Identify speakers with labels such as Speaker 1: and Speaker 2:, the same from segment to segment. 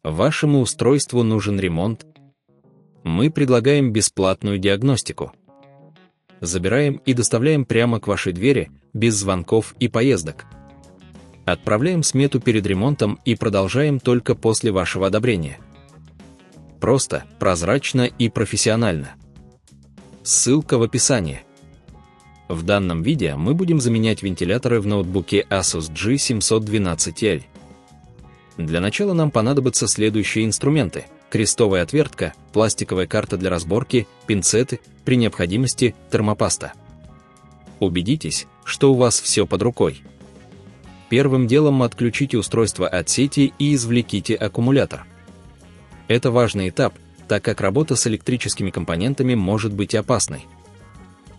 Speaker 1: Вашему устройству нужен ремонт? Мы предлагаем бесплатную диагностику. Забираем и доставляем прямо к вашей двери, без звонков и поездок. Отправляем смету перед ремонтом и продолжаем только после вашего одобрения. Просто, прозрачно и профессионально. Ссылка в описании. В данном видео мы будем заменять вентиляторы в ноутбуке ASUS G712L. Для начала нам понадобятся следующие инструменты: крестовая отвертка, пластиковая карта для разборки, пинцеты, при необходимости термопаста. Убедитесь, что у вас все под рукой. Первым делом отключите устройство от сети и извлеките аккумулятор. Это важный этап, так как работа с электрическими компонентами может быть опасной.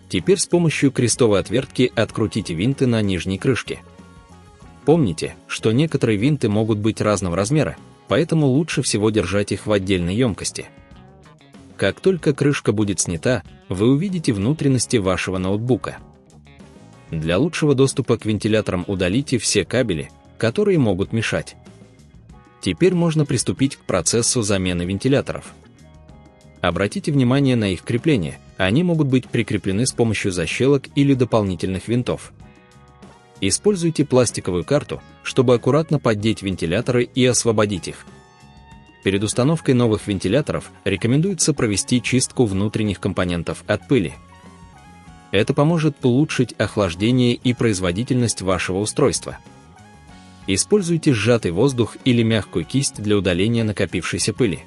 Speaker 1: Теперь с помощью крестовой отвертки открутите винты на нижней крышке. Помните, что некоторые винты могут быть разного размера, поэтому лучше всего держать их в отдельной емкости. Как только крышка будет снята, вы увидите внутренности вашего ноутбука. Для лучшего доступа к вентиляторам удалите все кабели, которые могут мешать. Теперь можно приступить к процессу замены вентиляторов. Обратите внимание на их крепление, они могут быть прикреплены с помощью защелок или дополнительных винтов. Используйте пластиковую карту, чтобы аккуратно поддеть вентиляторы и освободить их. Перед установкой новых вентиляторов рекомендуется провести чистку внутренних компонентов от пыли. Это поможет улучшить охлаждение и производительность вашего устройства. Используйте сжатый воздух или мягкую кисть для удаления накопившейся пыли.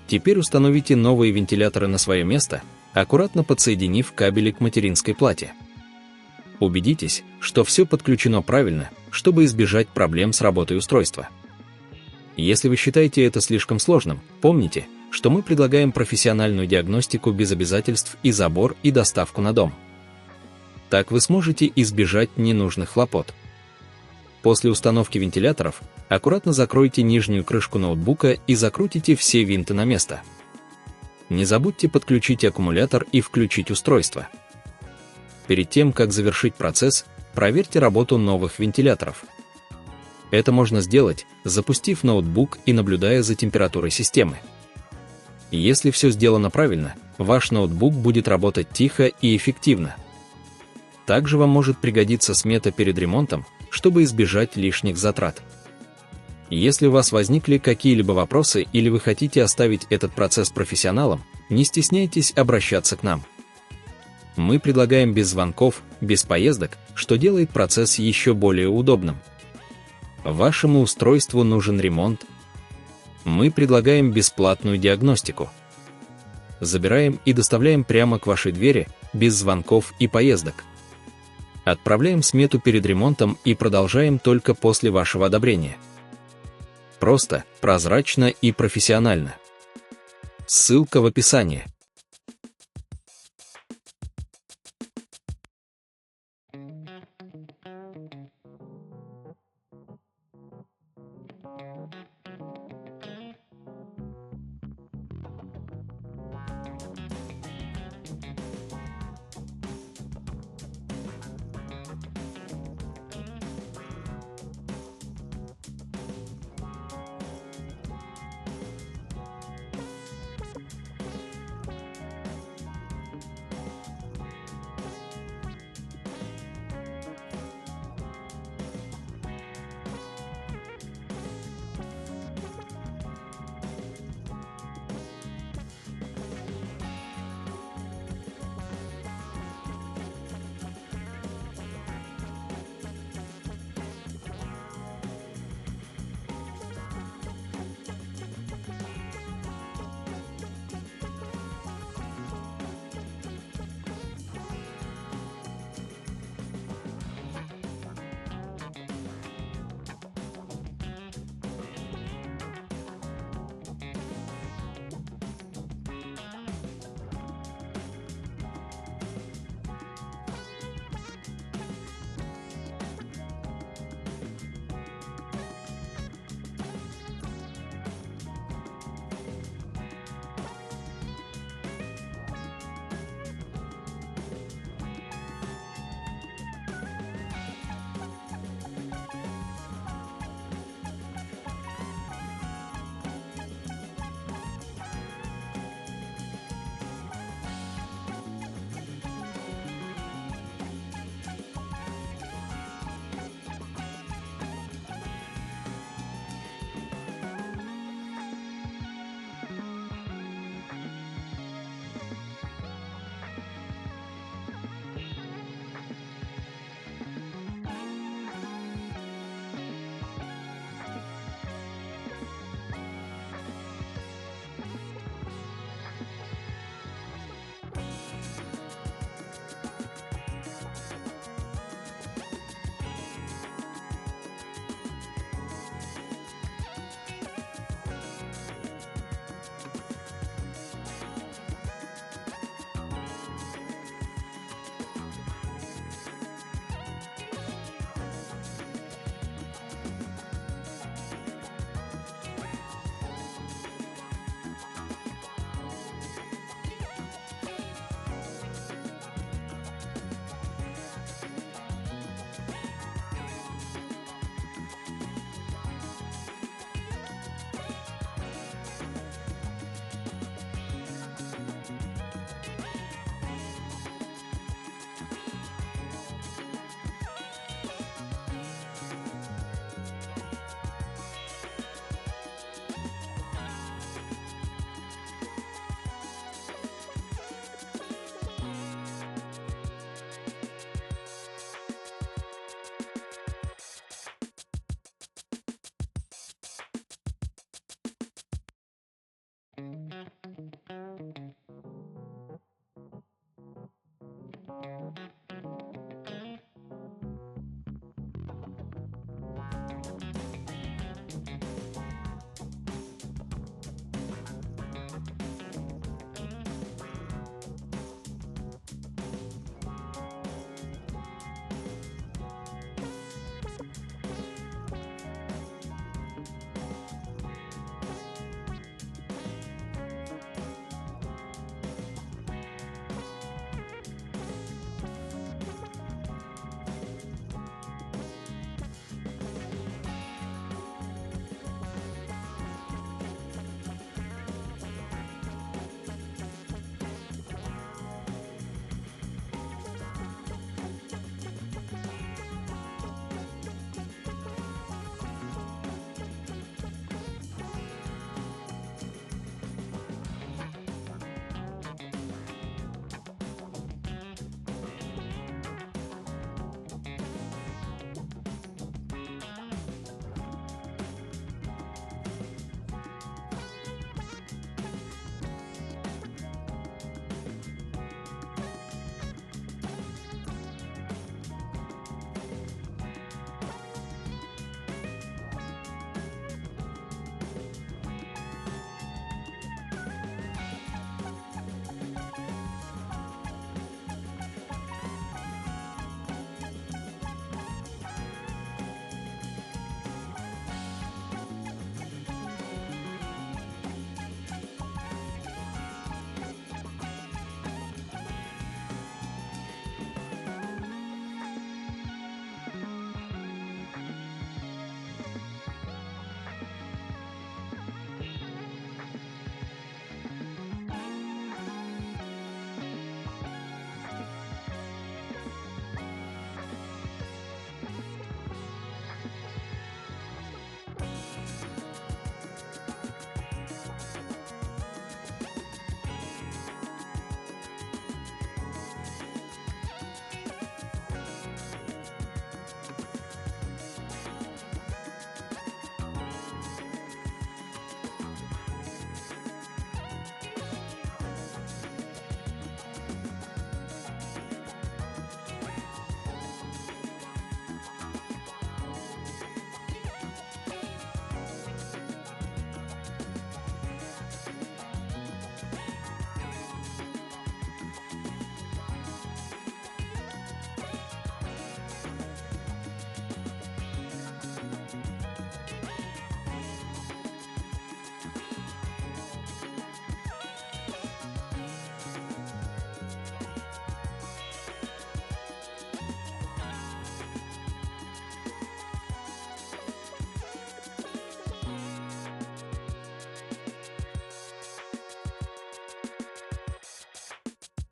Speaker 1: Теперь установите новые вентиляторы на свое место, аккуратно подсоединив кабели к материнской плате. Убедитесь, что все подключено правильно, чтобы избежать проблем с работой устройства. Если вы считаете это слишком сложным, помните, что мы предлагаем профессиональную диагностику без обязательств и забор и доставку на дом. Так вы сможете избежать ненужных хлопот. После установки вентиляторов аккуратно закройте нижнюю крышку ноутбука и закрутите все винты на место. Не забудьте подключить аккумулятор и включить устройство. Перед тем, как завершить процесс, проверьте работу новых вентиляторов. Это можно сделать, запустив ноутбук и наблюдая за температурой системы. Если все сделано правильно, ваш ноутбук будет работать тихо и эффективно. Также вам может пригодиться смета перед ремонтом, чтобы избежать лишних затрат. Если у вас возникли какие-либо вопросы или вы хотите оставить этот процесс профессионалам, не стесняйтесь обращаться к нам. Мы предлагаем без звонков, без поездок, что делает процесс еще более удобным. Вашему устройству нужен ремонт? Мы предлагаем бесплатную диагностику. Забираем и доставляем прямо к вашей двери, без звонков и поездок. Отправляем смету перед ремонтом и продолжаем только после вашего одобрения. Просто, прозрачно и профессионально. Ссылка в описании.